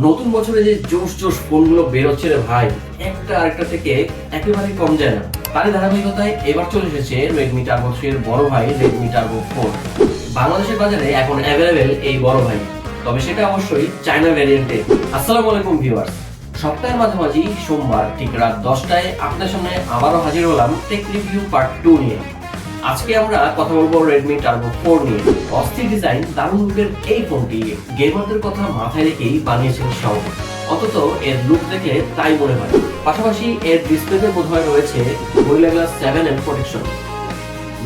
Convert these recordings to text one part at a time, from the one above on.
নতুন বছরে যে জোশ জোশ ফোনগুলো বেরোচ্ছে রে ভাই, একটা আরেকটা থেকে একেবারে কম যায় না। তারই ধারাবাহিকতায় এবার চলে এসেছে রেডমি টার্বো 3 এর বড় ভাই রেডমি টার্বো 4। বাংলাদেশের বাজারে এখন অ্যাভেলেবেল এই বড় ভাই, তবে সেটা অবশ্যই চায়না ভ্যারিয়েন্টে। আসসালামু আলাইকুম ভিউয়ার্স, সপ্তাহের মাঝামাঝি সোমবার ঠিক রাত 10টায় আপনাদের সামনে আবারও হাজির হলাম টেক রিভিউ পার্ট 2 নিয়ে। আজকে আমরা কথা বলবো রেডমি টার্বো 4 নিয়ে। অস্থির ডিজাইন, দারুণ লুকের এই ফোনটি গেমারদের কথা মাথায় রেখেই বানিয়েছেন শাওমি। অন্তত এর লুক দেখে তাই মনে হয়। পাশাপাশি এর ডিসপ্লেতে বোধহয় রয়েছে গরিলা গ্লাস 7 প্রোটেকশন।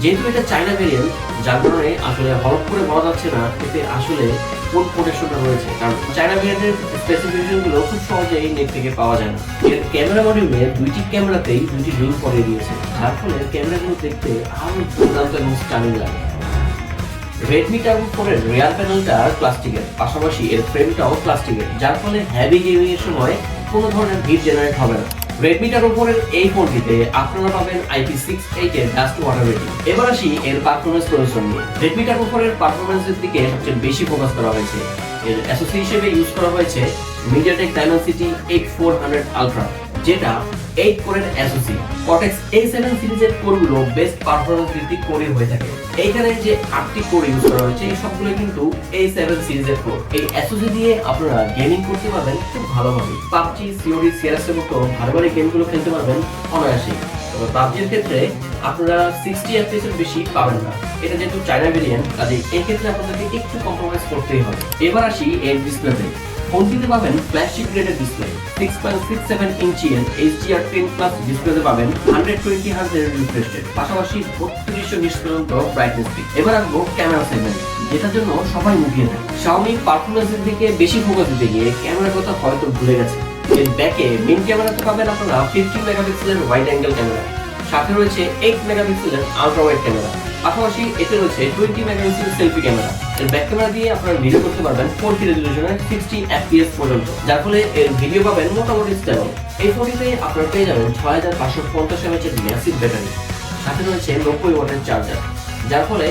যেহেতু এটা চায়না ভেরিয়েন্ট, যার কারণে আসলে হলফ করে বলা যাচ্ছে না এতে আসলে কোন প্রোটেকশনটা রয়েছে, কারণ চায়না ভেরিয়েন্টের স্পেসিফিকেশন গুলো খুব সহজেই নেট থেকে পাওয়া যায় না। এর ক্যামেরা মডিউলে দুইটি ক্যামেরাতেই দুইটি রিং পরিয়ে দিয়েছে, যার ফলে ক্যামেরাগুলো দেখতে আরো দুর্দান্ত এবং স্টানিং লাগে। রেডমি টার্বো 4 এর রিয়ার প্যানেলটা প্লাস্টিকের, পাশাপাশি এর ফ্রেমটাও প্লাস্টিকের, যার ফলে হেভি গেমিং এর সময় কোনো ধরনের হিট জেনারেট হবে না। রেডমি টার্বো 4 এর এই ফোনটিতে আপনারা পাবেন IP68 এর ডাস্ট ওয়াটার রেটিং। এবার আসি এর পারফরম্যান্স প্রদর্শন নিয়ে। রেডমি টার্বো 4 এর পারফরম্যান্সের দিকে সবচেয়ে বেশি ফোকাস করা হয়েছে। এর এসওসি হিসেবে ইউজ করা হয়েছে MediaTek Dimensity 8400 Ultra, যেটা 8 কোরের এসওসি। Cortex A7 সিরিজের কোরগুলো বেস্ট পারফরম্যান্স ভিত্তিক কোরই হয়ে থাকে। এইখানে যে 8টি কোর ইউজ করা হয়েছে এই সবগুলো কিন্তু A7 সিরিজের কোর। এই এসওসি দিয়ে আপনারা গেমিং করতে পারবেন খুব ভালোভাবে। PUBG, COD, CS:GO এর মতো ভালো গেমগুলো খেলতে পারবেন অনায়াসে। তবে PUBG এর ক্ষেত্রে আপনারা 60 FPS এর বেশি পাবেন না। এটা যেহেতু চায়না ভেরিয়েন্ট, কাজে এই ক্ষেত্রে আপনাদেরকে একটু কম্প্রোমাইজ করতেই হবে। এবার আসি এর ডিসপ্লেতে। ফোনটিতে পাবেন ফ্ল্যাগশিপ গ্রেডের ডিসপ্লে, 6.67 ইঞ্চি এর HDR10+ ডিসপ্লেতে পাবেন 120 Hz এর রিফ্রেশ রেট, পাশাপাশি 3200 নিটস পর্যন্ত ব্রাইটনেস পিক। এবার আসবো ক্যামেরা সেগমেন্ট, যেটার জন্য সবাই মুখিয়ে থাকে। Xiaomi পারফরম্যান্সের দিকে বেশি ফোকাস দিতে গিয়ে ক্যামেরার কথা হয়তো ভুলে গেছে। এর ব্যাকে মেইন ক্যামেরাতে পাবেন আপনারা 50 মেগাপিক্সেলের ওয়াইড অ্যাঙ্গেল ক্যামেরা, সাথে রয়েছে 8 মেগাপিক্সেলের আলট্রা ওয়াইড ক্যামেরা, পাশাপাশি এতে রয়েছে 20 মেগাপিক্সেল সেলফি ক্যামেরা। এর ব্যাক ক্যামেরা দিয়ে আপনারা ভিডিও করতে পারবেন 4K রেজোলিউশনে 60 FPS পর্যন্ত, যার ফলে এর ভিডিও পাবেন মোটামুটি স্টেবল। এই ফোনটিতে আপনারা পেয়ে যাবেন 6550 mAh এর ম্যাসিভ ব্যাটারি, সাথে রয়েছে 90 ওয়াটের চার্জার, যার ফলে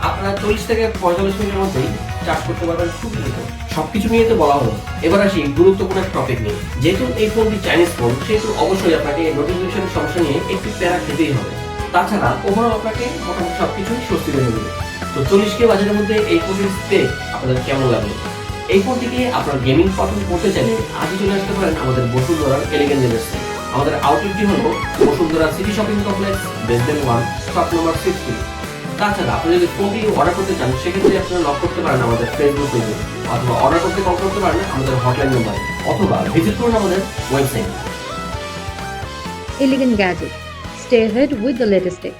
আপনারা 40 থেকে 45 মিনিটের মধ্যেই চার্জ করতে পারবেন খুব দ্রুত। সবকিছু নিয়ে তো বলা হলো, এবার আসি গুরুত্বপূর্ণ একটা টপিক নিয়ে। যেহেতু এই ফোনটি চাইনিজ ফোন, সেহেতু অবশ্যই আপনাকে নোটিফিকেশনের সমস্যা নিয়ে একটু প্যারা খেতেই হবে। তাছাড়া ওভারঅল আপনাকে মোটামুটি সবকিছুই স্বস্তি দেবে। তো 40K বাজারের মধ্যে এই ফোনটির স্পেক আপনাদের কেমন লাগলো? এই ফোনটিকে আপনার গেমিং পছন্দ করতে চাইলে আজই চলে আসতে পারেন আমাদের বসুন্ধরার এলিগেন্ট জেনারেশনে। আমাদের আউটলেটটি হলো Bashundhara city shopping complex, basement 1, shop number 60। তাছাড়া আপনি যদি ফোনটি অর্ডার করতে চান, সেক্ষেত্রে আপনারা লক করতে পারেন আমাদের ফেসবুক পেজে, অথবা অর্ডার করতে কল করতে পারেন আমাদের হটলাইন নম্বরে, অথবা ভিজিট করুন আমাদের website. Elegant Gadget. Stay ahead with the latest tech.